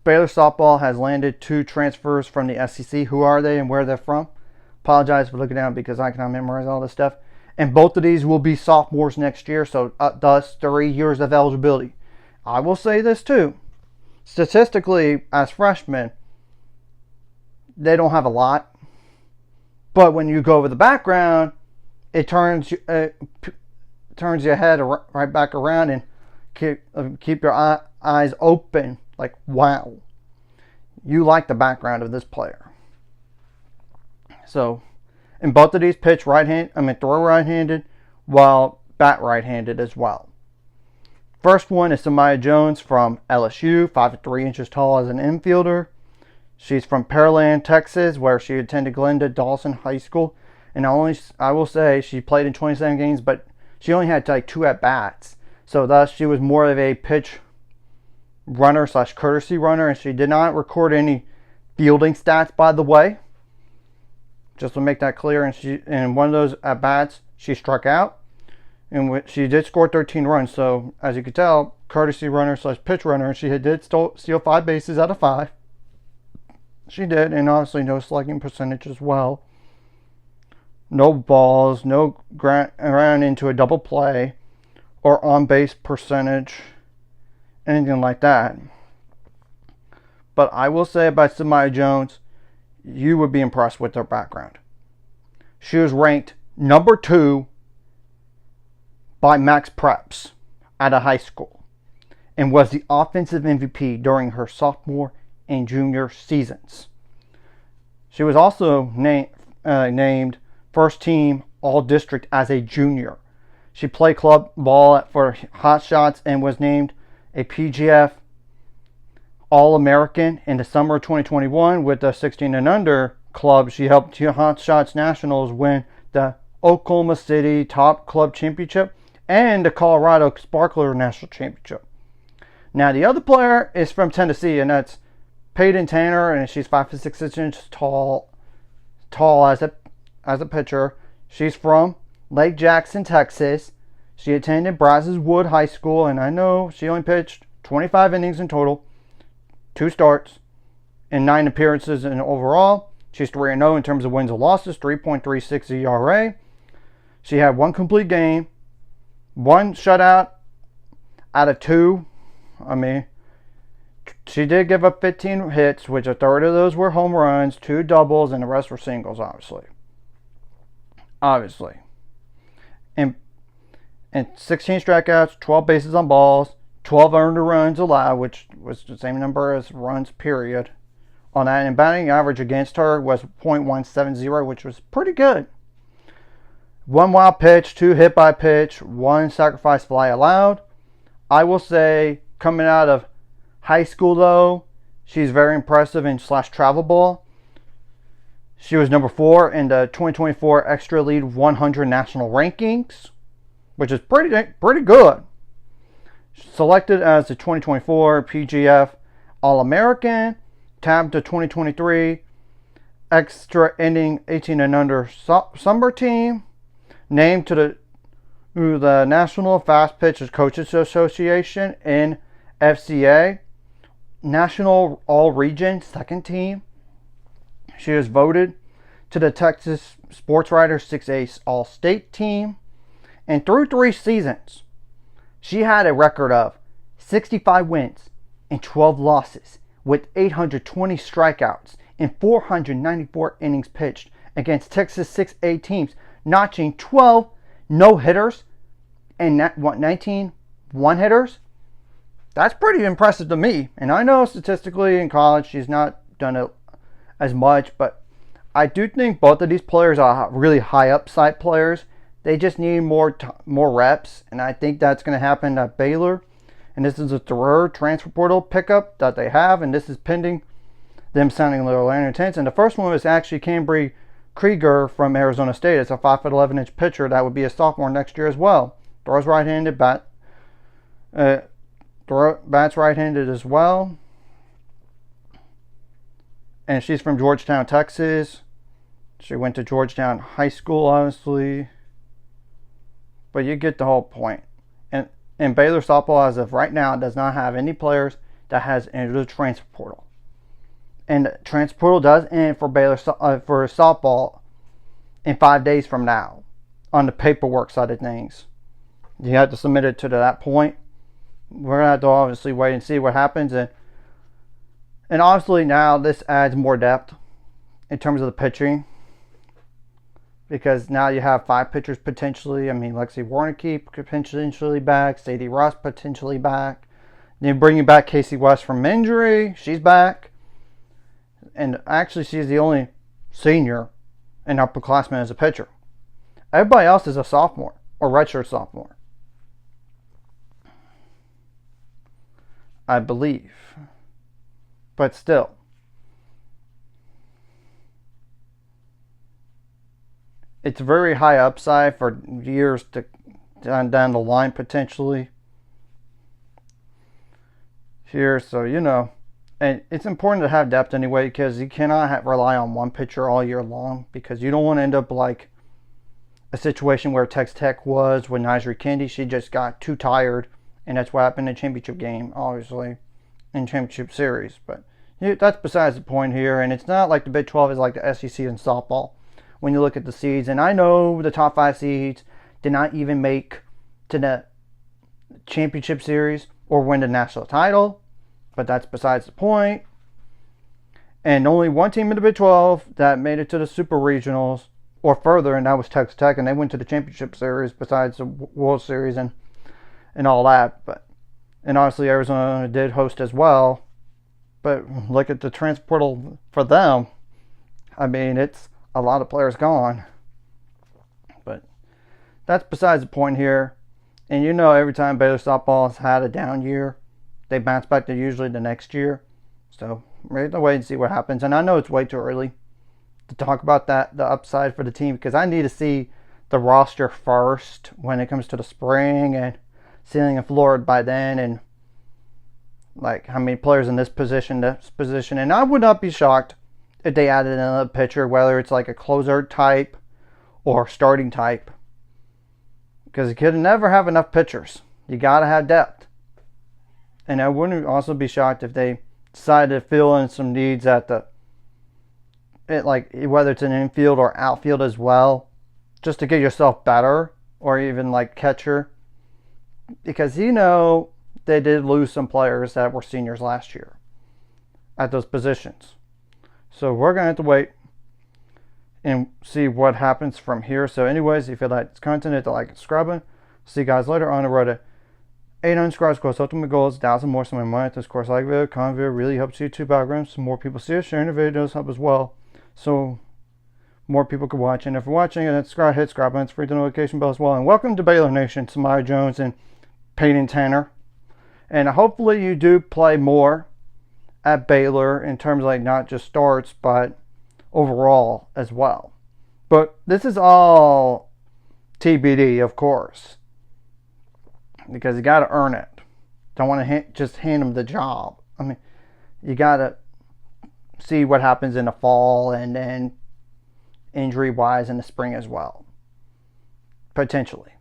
Baylor softball has landed 2 transfers from the SEC. Who are they and where they're from? Apologize for looking down because I cannot memorize all this stuff. And both of these will be sophomores next year, so thus 3 years of eligibility. I will say this too. Statistically, as freshmen, they don't have a lot. But when you go over the background, it turns your head right back around and keep your eyes open. Like, wow, you like the background of this player. So, in both of these, throw right-handed, while bat right-handed as well. First one is Samaya Jones from LSU, 5'3" tall as an infielder. She's from Pearland, Texas, where she attended Glenda Dawson High School. And I will say she played in 27 games, but she only had like 2 at-bats. So thus, she was more of a pitch runner / courtesy runner, and she did not record any fielding stats, by the way. Just to make that clear, and in one of those at bats, she struck out, and she did score 13 runs. So as you can tell, courtesy runner / pitch runner, and she did steal 5 bases out of 5. She did, and obviously no slugging percentage as well. No balls, no ran into a double play or on base percentage. Anything like that. But I will say about Samaya Jones, you would be impressed with her background. She was ranked number 2 by Max Preps at a high school and was the offensive MVP during her sophomore and junior seasons. She was also named first team all-district as a junior. She played club ball for Hot Shots and was named a PGF All-American in the summer of 2021 with the 16 and under club. She helped Hot Shots Nationals win the Oklahoma City Top Club Championship and the Colorado Sparkler National Championship. Now the other player is from Tennessee, and that's Peyton Tanner, and she's 5'6" tall as a pitcher. She's from Lake Jackson, Texas. She attended Brazos Wood High School, and I know she only pitched 25 innings in total, 2 starts, and 9 appearances in overall. She's 3-0 in terms of wins and losses, 3.36 ERA. She had 1 complete game, 1 shutout out of 2. She did give up 15 hits, which a third of those were home runs, 2 doubles, and the rest were singles, obviously. And 16 strikeouts, 12 bases on balls, 12 earned runs allowed, which was the same number as runs period on that. And batting average against her was .170, which was pretty good. 1 wild pitch, 2 hit by pitch, 1 sacrifice fly allowed. I will say, coming out of high school though, she's very impressive in /travel ball. She was number 4 in the 2024 Extra Lead 100 national rankings, which is pretty good. Selected as the 2024 PGF All-American, tabbed to 2023 Extra Inning 18 and Under Summer Team, named to the National Fast Pitch Coaches Association in FCA, National All-Region Second Team. She was voted to the Texas Sports Writers 6A All-State Team. And through 3 seasons, she had a record of 65 wins and 12 losses with 820 strikeouts and 494 innings pitched against Texas 6A teams, notching 12 no-hitters and 19 one-hitters. That's pretty impressive to me. And I know statistically in college she's not done it as much, but I do think both of these players are really high upside players. They just need more reps, and I think that's going to happen at Baylor. And this is a third transfer portal pickup that they have, and this is pending them signing a little Atlantic. And the first one was actually Cambry Krieger from Arizona State. It's a 5'11" pitcher that would be a sophomore next year as well. Throws right-handed, bats right-handed as well. And she's from Georgetown, Texas. She went to Georgetown High School, obviously. But you get the whole point. And Baylor softball, as of right now, does not have any players that has entered the transfer portal. And the transfer portal does end for Baylor for softball in 5 days from now on the paperwork side of things. You have to submit it to that point. We're going to have to obviously wait and see what happens. And obviously now this adds more depth in terms of the pitching. Because now you have 5 pitchers potentially. I mean, Lexi Warnke potentially back. Sadie Ross potentially back. Then bringing back Casey West from injury. She's back. And actually she's the only senior and upperclassman as a pitcher. Everybody else is a sophomore or redshirt sophomore, I believe. But still, it's very high upside for years to down the line potentially here. So, you know, and it's important to have depth anyway, because you cannot rely on one pitcher all year long, because you don't want to end up like a situation where Texas Tech was with Nigel Kendi. She just got too tired, and that's what happened in the championship game, obviously, in championship series. But that's besides the point here. And it's not like the Big 12 is like the SEC in softball when you look at the seeds. And I know the top 5 seeds did not even make to the championship series or win the national title, but that's besides the point. And only one team in the Big 12 that made it to the Super Regionals or further, and that was Texas Tech, and they went to the championship series besides the World Series and all that. And obviously Arizona did host as well. But look at the transfer portal for them. I mean, it's a lot of players gone. But that's besides the point here. And you know, every time Baylor softball has had a down year, they bounce back to usually the next year. So we're going to wait and see what happens. And I know it's way too early to talk about that, the upside for the team, because I need to see the roster first when it comes to the spring and ceiling and floor by then, and like how many players in this position. And I would not be shocked if they added another pitcher, whether it's like a closer type or starting type, because you could never have enough pitchers. You got to have depth. And I wouldn't also be shocked if they decided to fill in some needs at like whether it's an infield or outfield as well, just to get yourself better, or even like catcher, because you know they did lose some players that were seniors last year at those positions. So we're gonna have to wait and see what happens from here. So anyways, if you like this content, hit the like and subscribe. See you guys later on the road to 800 subscribers. Of course, ultimate goal is 1,000 more. So my money, of course, like video, comment video really helps YouTube algorithms. So more people see us, sharing the video does help as well. So more people can watch. And if you're watching and hit subscribe button, it's free, the notification bell as well. And welcome to Baylor Nation, Samaya Jones and Peyton Tanner. And hopefully you do play more at Baylor in terms of like not just starts, but overall as well. But this is all TBD, of course, because you got to earn it. Don't want to just hand them the job. I mean, you got to see what happens in the fall, and then injury-wise in the spring as well, potentially.